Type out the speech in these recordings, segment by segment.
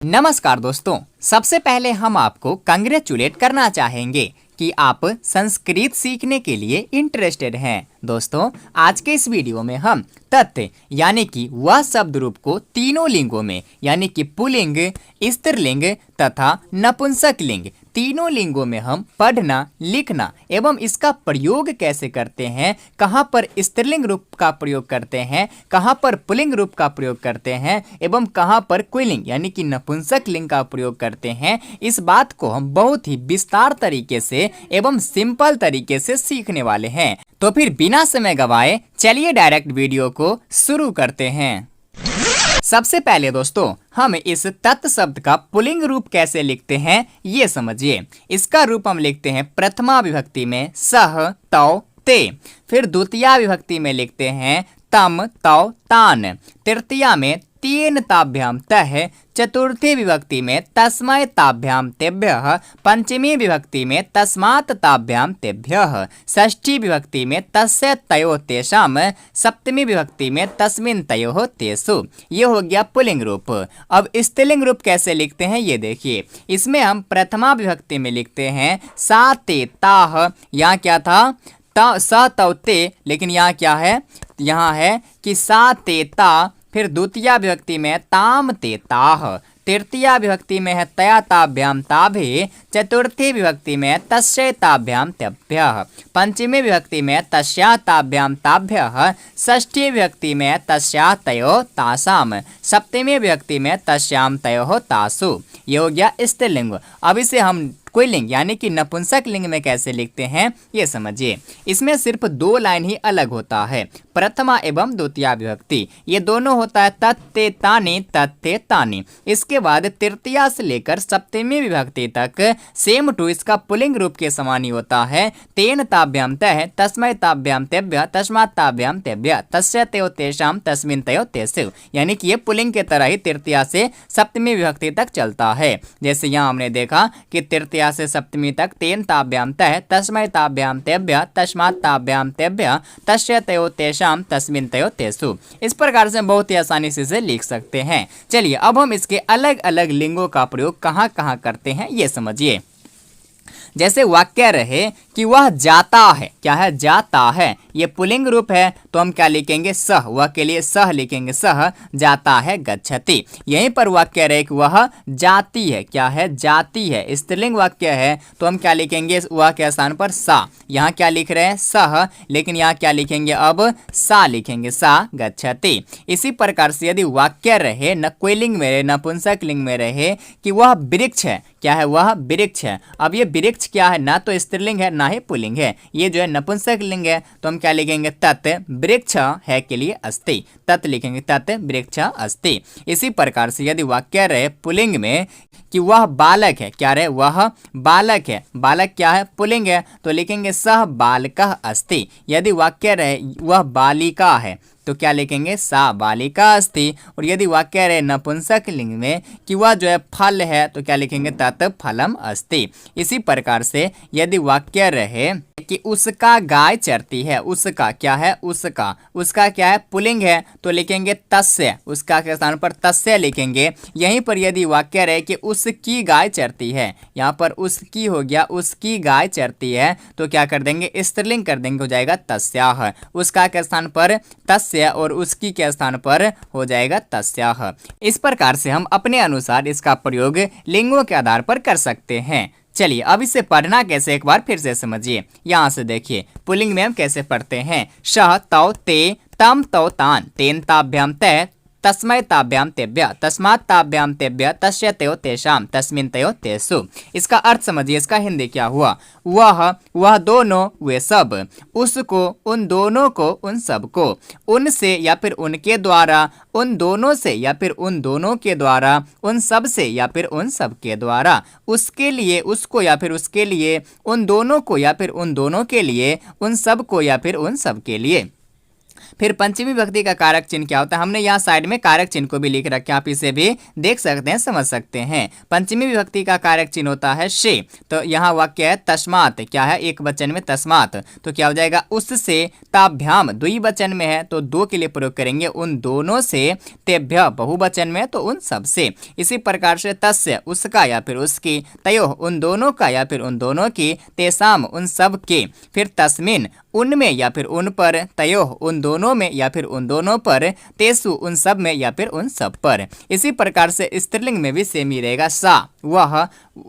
नमस्कार दोस्तों, सबसे पहले हम आपको कंग्रेचुलेट करना चाहेंगे कि आप संस्कृत सीखने के लिए इंटरेस्टेड हैं। दोस्तों, आज के इस वीडियो में हम तथ्य यानी कि वह शब्द रूप को तीनों लिंगों में यानी कि पुल्लिंग, स्त्रीलिंग तथा नपुंसक लिंग तीनों लिंगों में हम पढ़ना, लिखना एवं इसका प्रयोग कैसे करते हैं, कहाँ पर स्त्रीलिंग रूप का प्रयोग करते हैं, कहाँ पर पुल्लिंग रूप का प्रयोग करते हैं एवं कहाँ पर क्विलिंग यानी कि नपुंसक लिंग का प्रयोग करते हैं, इस बात को हम बहुत ही विस्तार तरीके से एवं सिंपल तरीके से सीखने वाले हैं। तो फिर बिना समय गवाए चलिए डायरेक्ट वीडियो को शुरू करते हैं। सबसे पहले दोस्तों, हम इस तत् शब्द का पुल्लिंग रूप कैसे लिखते हैं ये समझिए। इसका रूप हम लिखते हैं प्रथमा विभक्ति में सह, तौ, ते। फिर द्वितीया विभक्ति में लिखते हैं तम, तौ, तान। तृतीया में तीन ताभ्याम तह। चतुर्थी विभक्ति में तस्मै ताभ्याम तेभ्यः। पंचमी विभक्ति में तस्मात् ताभ्याम तेभ्यः। षष्ठी विभक्ति में तस्य तयोः तेषाम। सप्तमी विभक्ति में तस्मिन् तयोः तेषु। ये हो गया पुल्लिंग रूप। अब स्त्रीलिंग रूप कैसे लिखते हैं ये देखिए। इसमें हम प्रथमा विभक्ति में लिखते हैं सा, ते, ताः। यहाँ क्या था? स, तौ, ते, लेकिन यहाँ क्या है? यहाँ है कि सा, ते, ता। फिर द्वितीया विभक्ति में ताम, ते, ताः। तृतीया विभक्ति में है तया ताभ्याम ताभे। चतुर्थी विभक्ति में तस्यै ताभ्याम तेभ्यः। पंचमी विभक्ति में तस्या ताभ्याम ताभ्यः। षष्ठी विभक्ति में तस्या तयोः तासाम। सप्तमी विभक्ति में तस्याम तयोः तासु। ये हो गया स्त्रीलिंग। अब इसे हम क्विलिंग यानी कि नपुंसक लिंग में कैसे लिखते हैं ये समझिए। इसमें सिर्फ दो लाइन ही अलग होता है, प्रथमा एवं द्वितीया विभक्ति। ये दोनों होता है तत्ते तानि, तत्ते तानि। इसके बाद तृतीया से लेकर सप्तमी विभक्ति तक सेम टू इसका पुल्लिंग रूप के समान ही होता है। तेन ताभ्याम तः, तस्मै ताभ्याम तेभ्यः, तस्मात् ताभ्याम तेभ्यः, तस्य तयोः तेषां, तस्मिन् तयोः तेषु। यानी कि ये पुल्लिंग के तरह ही तृतीया से सप्तमी विभक्ति तक चलता है। जैसे यहाँ हमने देखा कि तृतीया से सप्तमी तक तेन ताभ्याम तः, तस्मै ताभ्याम तेभ्यः, तस्मात् ताभ्याम तेभ्यः, तस्य तयोः तेषां, तस्मिन् तयोः तेषु। इस प्रकार से बहुत ही आसानी से इसे लिख सकते हैं। चलिए अब हम इसके अलग अलग लिंगों का प्रयोग कहाँ कहाँ करते हैं ये समझिए। जैसे वाक्य रहे कि वह जाता है, क्या है? जाता है। ये पुल्लिंग रूप है तो हम क्या लिखेंगे? सह। वह के लिए सह लिखेंगे, सह जाता है गच्छति। यहीं पर वाक्य रहे कि वह जाती है, क्या है? जाती है। स्त्रीलिंग वाक्य है तो हम क्या लिखेंगे? वह के स्थान पर सा। यहाँ क्या लिख रहे हैं? सह, लेकिन यहाँ क्या लिखेंगे? अब सा लिखेंगे, सा गच्छति। इसी प्रकार से यदि वाक्य रहे न क्विलिंग में रहे, नपुंसक लिंग में रहे कि वह वृक्ष है, क्या है? वह वृक्ष है। अब ये वृक्ष क्या है? ना तो स्त्रीलिंग है ना ही पुल्लिंग है, ये जो है नपुंसक लिंग है। तो हम क्या लिखेंगे? तत् वृक्ष है के लिए अस्ति, तत् लिखेंगे, तत् वृक्ष अस्ति। इसी प्रकार से यदि वाक्य रहे पुल्लिंग में कि वह बालक है, क्या रहे? वह बालक है। बालक क्या है? पुल्लिंग है तो लिखेंगे सह बालकः अस्ति। यदि वाक्य रहे वह बालिका है तो क्या लिखेंगे? सा बालिका अस्ति। और यदि वाक्य रहे नपुंसक लिंग में कि वह जो है फल है तो क्या लिखेंगे? तत् फलम अस्ति। इसी प्रकार से यदि वाक्य रहे कि उसका गाय चरती है, उसका क्या है? उसका, उसका क्या है? पुल्लिंग है तो लिखेंगे तस्य, उसका के स्थान पर तस्य लिखेंगे। यहीं पर यदि वाक्य रहे कि उसकी गाय चरती है, यहाँ पर उसकी हो गया, उसकी गाय चरती है तो क्या कर देंगे? स्त्रीलिंग कर देंगे, हो जाएगा तस्याः। उसका के स्थान पर तस्य और उसकी के स्थान पर हो जाएगा तस्याः। इस प्रकार से हम अपने अनुसार इसका प्रयोग लिंगों के आधार पर कर सकते हैं। चलिए अब इसे पढ़ना कैसे एक बार फिर से समझिए। यहाँ से देखिए पुल्लिंग में हम कैसे पढ़ते हैं। शः, तौ, ते, तम, तौ, तान। तेन ताभ्याम तः, तस्मै ताभ्याम तेभ्यः, तस्मात् ताभ्याम तेभ्यः, तस्य तयोः तेषां, तस्मिन् तयोः तेषु। इसका अर्थ समझिए, इसका हिंदी क्या हुआ? वह दोनों, वे सब। उसको, उन दोनों को, उन सब को। उनसे या फिर उनके द्वारा, उन दोनों से या फिर उन दोनों के द्वारा, उन सब से या फिर उन सब के द्वारा। उसके लिए, उसको या फिर उसके लिए, उन दोनों को या फिर उन दोनों के लिए, उन सब को या फिर उन सब के लिए। फिर पंचमी विभक्ति का कारक चिन्ह क्या होता है, हमने यहाँ साइड में कारक चिन्ह को भी लिख रखे, आप इसे भी देख सकते हैं, समझ सकते हैं। पंचमी विभक्ति का कारक चिन्ह होता है से। तो यहाँ वाक्य है तस्मात, क्या है, एक वचन में तस्मात, तो क्या हो जाएगा उससे, ताभ्याम द्विवचन में है तो दो के लिए प्रयोग करेंगे, उन दोनों से, तेभ्य बहुवचन में तो उन सब से। इसी प्रकार से तस्य उसका या फिर उसकी, तयोः उन दोनों का या फिर उन दोनों की, तेसाम उन सब के, फिर तस्मिन उनमें या फिर उन पर, तयोः उन दोनों में या फिर उन दोनों पर, तेसु उन सब में या फिर उन सब पर। इसी प्रकार से स्त्रीलिंग में भी सेम ही रहेगा, सा वह,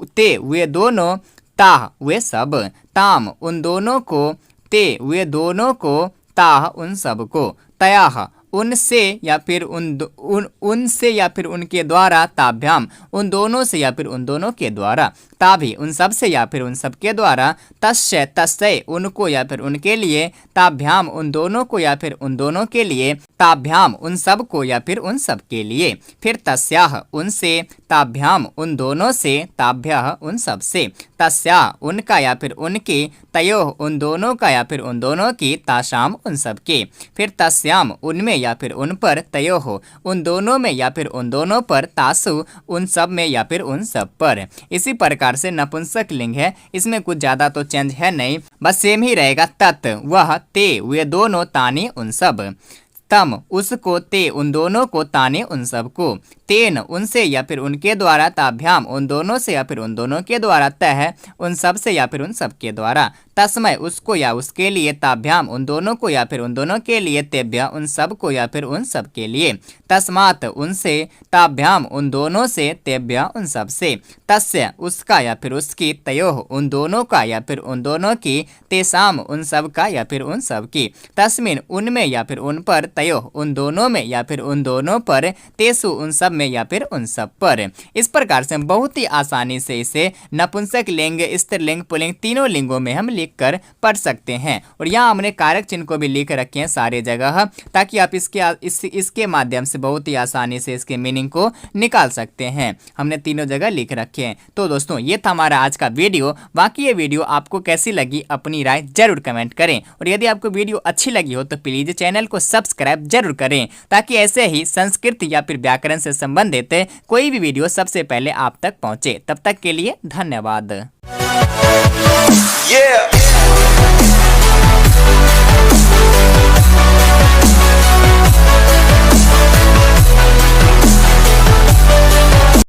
ते वे दोनों, ताह वे सब, ताम उन दोनों को, ते वे दोनों को, ताह उन सब को, तयाह उनसे या फिर उनसे या फिर उनके द्वारा, ताभ्याम उन दोनों से या फिर उन दोनों के द्वारा, ताभी उन सब से या फिर उन सब के द्वारा, तस्य तस्य उनको या फिर उनके लिए, ताभ्याम उन दोनों को या फिर उन दोनों के लिए, ताभ्याम उन सब को या फिर उन सब के लिए, फिर तस्याह उनसे, ताभ्याम उन दोनों से, ताभ्यः उन सब से, तस्या उनका या फिर उनके, तयोः उन दोनों का या फिर उन दोनों की, तासाम उन सब के, फिर तस्याम उनमें या फिर उन पर, तयोः उन दोनों में या फिर उन दोनों पर, तासु उन सब में या फिर उन सब पर। इसी प्रकार से नपुंसक लिंग है, इसमें कुछ ज्यादा तो चेंज है नहीं, बस सेम ही रहेगा, तत् वह, ते वे दोनों, तानि उन सब, तम उसको, ते उन दोनों को, ताने उन सब को, तेन उनसे या फिर उनके द्वारा, ताभ्याम उन दोनों से या फिर उन दोनों के द्वारा, तह उन सब से या फिर उन सब के द्वारा, तस्मय उसको या उसके लिए, ताभ्याम उन दोनों को या फिर उन दोनों के लिए, तेभ्य उन सब को या फिर उन सब के लिए, तस्मात् उनसे, ताभ्याम उन दोनों से, तेभ्य उन सब से, तस्य उसका या फिर उसकी, तयोः उन दोनों का या फिर उन दोनों की, तेसाम उन सब का या फिर उन सब की, तस्मिन उनमें या फिर उन पर, तयोः उन दोनों में या फिर उन दोनों पर, तेसु उन सब में या फिर उन सब पर। इस प्रकार से हम बहुत ही आसानी से इसे नपुंसक लिंग, स्त्रीलिंग, पुल्लिंग तीनों लिंगों में हम लिख कर पढ़ सकते हैं। और यहाँ हमने कारक चिन्ह को भी लिख रखे हैं सारे जगह, ताकि आप इसके माध्यम से बहुत ही आसानी से इसके मीनिंग को निकाल सकते हैं। हमने तीनों जगह लिख रखे हैं। तो दोस्तों ये था हमारा आज का वीडियो। बाकी ये वीडियो आपको कैसी लगी अपनी राय जरूर कमेंट करें, और यदि आपको वीडियो अच्छी लगी हो तो प्लीज चैनल को सब्सक्राइब जरूर करें, ताकि ऐसे ही संस्कृत या फिर व्याकरण से संबंधित कोई भी वीडियो सबसे पहले आप तक पहुंचे। तब तक के लिए धन्यवाद।